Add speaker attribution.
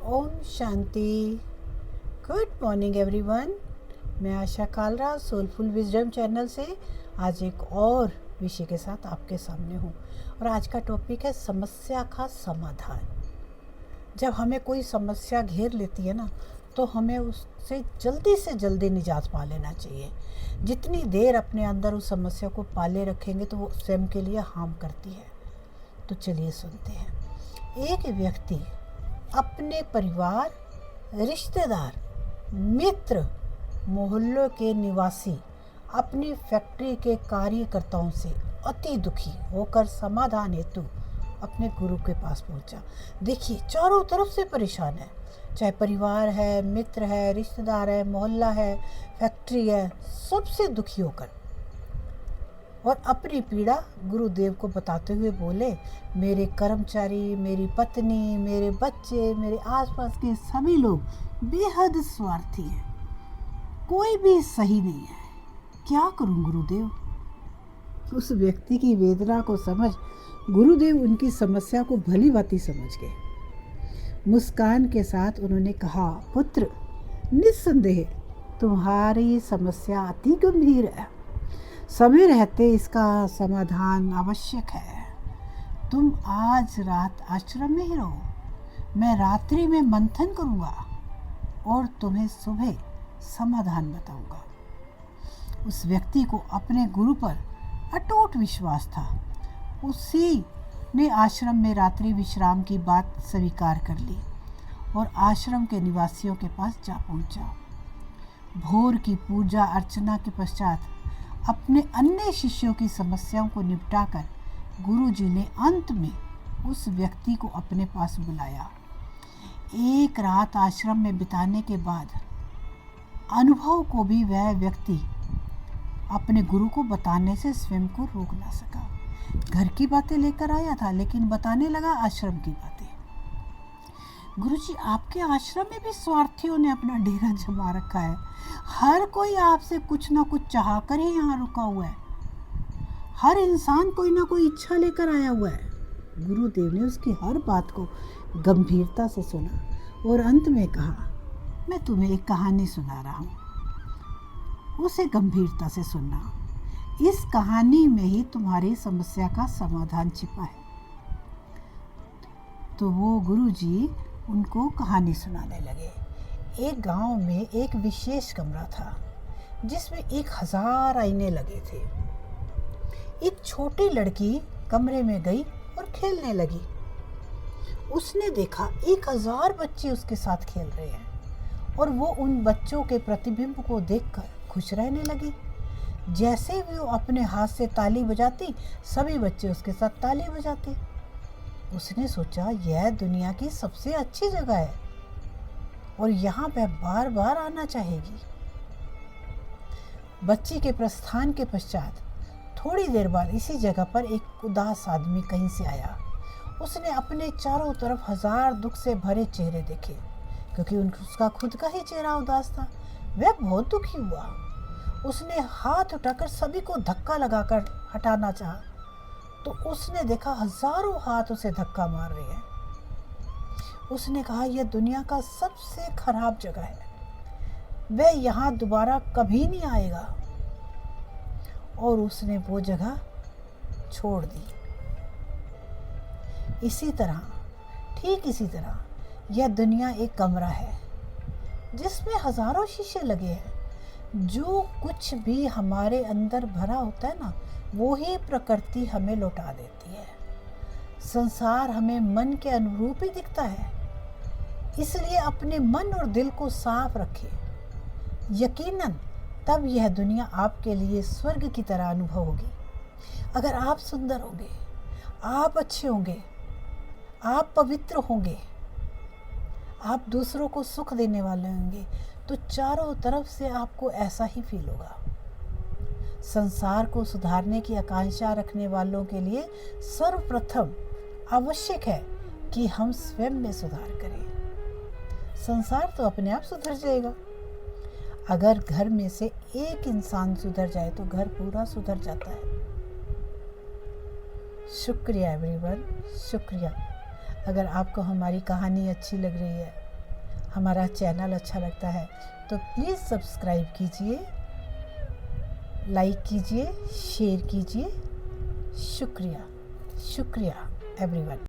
Speaker 1: ओम शांति। Good morning everyone. मैं Asha Kalra soulful wisdom channel से आज एक और विषय के साथ आपके सामने हूँ। और आज का टॉपिक है समस्या का समाधान। जब हमें कोई समस्या घेर लेती है ना, तो हमें उससे जल्दी निजात पा लेना चाहिए। जितनी देर अपने अंदर उस समस्या को पाले रखेंगे तो वो स्वयं के लिए हार्म करती है। तो चलिए सुनते हैं। एक व्यक्ति अपने परिवार, रिश्तेदार, मित्र, मोहल्लों के निवासी, अपनी फैक्ट्री के कार्यकर्ताओं से अति दुखी होकर समाधान हेतु अपने गुरु के पास पहुंचा। देखिए, चारों तरफ से परेशान है, चाहे परिवार है, मित्र है, रिश्तेदार है, मोहल्ला है, फैक्ट्री है, सबसे दुखी होकर और अपनी पीड़ा गुरुदेव को बताते हुए बोले, मेरे कर्मचारी, मेरी पत्नी, मेरे बच्चे, मेरे आसपास के सभी लोग बेहद स्वार्थी हैं, कोई भी सही नहीं है, क्या करूं गुरुदेव। उस व्यक्ति की वेदना को समझ गुरुदेव उनकी समस्या को भली भांति समझ गए। मुस्कान के साथ उन्होंने कहा, पुत्र, निस्संदेह तुम्हारी समस्या अति गंभीर है, समय रहते इसका समाधान आवश्यक है। तुम आज रात आश्रम में ही रहो, मैं रात्रि में मंथन करूँगा और तुम्हें सुबह समाधान बताऊँगा। उस व्यक्ति को अपने गुरु पर अटूट विश्वास था। उसी ने आश्रम में रात्रि विश्राम की बात स्वीकार कर ली और आश्रम के निवासियों के पास जा पहुँचा। भोर की पूजा अर्चना के पश्चात अपने अन्य शिष्यों की समस्याओं को निपटाकर गुरुजी ने अंत में उस व्यक्ति को अपने पास बुलाया। एक रात आश्रम में बिताने के बाद अनुभव को भी वह व्यक्ति अपने गुरु को बताने से स्वयं को रोक ना सका। घर की बातें लेकर आया था, लेकिन बताने लगा आश्रम की बातें। गुरुजी, आपके आश्रम में भी स्वार्थियों ने अपना डेरा जमा रखा है। हर कोई आपसे कुछ ना कुछ चाह कर ही यहाँ रुका हुआ है। हर इंसान कोई ना कोई इच्छा लेकर आया हुआ है। गुरुदेव ने उसकी हर बात को गंभीरता से सुना और अंत में कहा, मैं तुम्हें एक कहानी सुना रहा हूँ, उसे गंभीरता से सुनना। इस कहानी में ही तुम्हारी समस्या का समाधान छिपा है। तो वो गुरुजी उनको कहानी सुनाने लगे। एक गांव में एक विशेष कमरा था जिसमें 1000 आईने लगे थे। एक छोटी लड़की कमरे में गई और खेलने लगी। उसने देखा 1000 बच्चे उसके साथ खेल रहे हैं और वो उन बच्चों के प्रतिबिंब को देखकर खुश रहने लगी। जैसे भी वो अपने हाथ से ताली बजाती, सभी बच्चे उसके साथ ताली बजाते। उसने सोचा, यह दुनिया की सबसे अच्छी जगह है और यहाँ वह बार बार आना चाहेगी। बच्ची के प्रस्थान के पश्चात थोड़ी देर बाद इसी जगह पर एक उदास आदमी कहीं से आया। उसने अपने चारों तरफ 1000 दुख से भरे चेहरे देखे, क्योंकि उसका खुद का ही चेहरा उदास था। वह बहुत दुखी हुआ। उसने हाथ उठाकर सभी को धक्का लगाकर हटाना चाहा, तो उसने देखा हजारों हाथ उसे धक्का मार रहे हैं। उसने कहा, यह दुनिया का सबसे खराब जगह है, वह यहाँ दोबारा कभी नहीं आएगा। और उसने वो जगह छोड़ दी। ठीक इसी तरह यह दुनिया एक कमरा है जिसमें हजारों शीशे लगे हैं। जो कुछ भी हमारे अंदर भरा होता है ना, वो ही प्रकृति हमें लौटा देती है। संसार हमें मन के अनुरूप ही दिखता है, इसलिए अपने मन और दिल को साफ रखें। यकीनन तब यह दुनिया आपके लिए स्वर्ग की तरह अनुभव होगी। अगर आप सुंदर होंगे, आप अच्छे होंगे, आप पवित्र होंगे, आप दूसरों को सुख देने वाले होंगे, तो चारों तरफ से आपको ऐसा ही फील होगा। संसार को सुधारने की आकांक्षा रखने वालों के लिए सर्वप्रथम आवश्यक है कि हम स्वयं में सुधार करें। संसार तो अपने आप सुधर जाएगा। अगर घर में से एक इंसान सुधर जाए तो घर पूरा सुधर जाता है। शुक्रिया एवरीवन, शुक्रिया। अगर आपको हमारी कहानी अच्छी लग रही है हमारा चैनल अच्छा लगता है तो प्लीज़ सब्सक्राइब कीजिए, लाइक कीजिए, शेयर कीजिए। शुक्रिया, शुक्रिया एवरीवन।